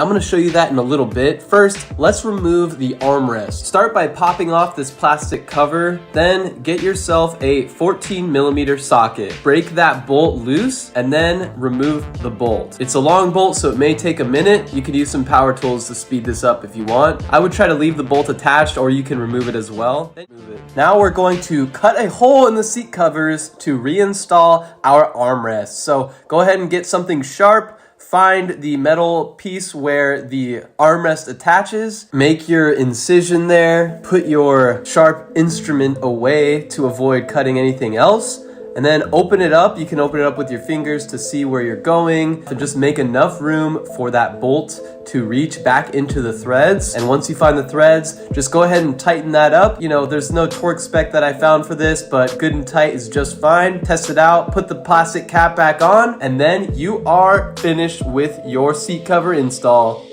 I'm gonna show you that in a little bit. First, let's remove the armrest. Start by popping off this plastic cover, then get yourself a 14mm socket. Break that bolt loose, and then remove the bolt. It's a long bolt, so it may take a minute. You could use some power tools to speed this up if you want. I would try to leave the bolt attached, or you can remove it as well. Now we're going to cut a hole in the seat covers to reinstall our armrest. So go ahead and get something sharp. Find the metal piece where the armrest attaches, make your incision there, put your sharp instrument away to avoid cutting anything else, and then open it up. You can open it up with your fingers to see where you're going, to just make enough room for that bolt to reach back into the threads. And once you find the threads, just go ahead and tighten that up. You know, there's no torque spec that I found for this, but good and tight is just fine. Test it out, put the plastic cap back on, and then you are finished with your seat cover install.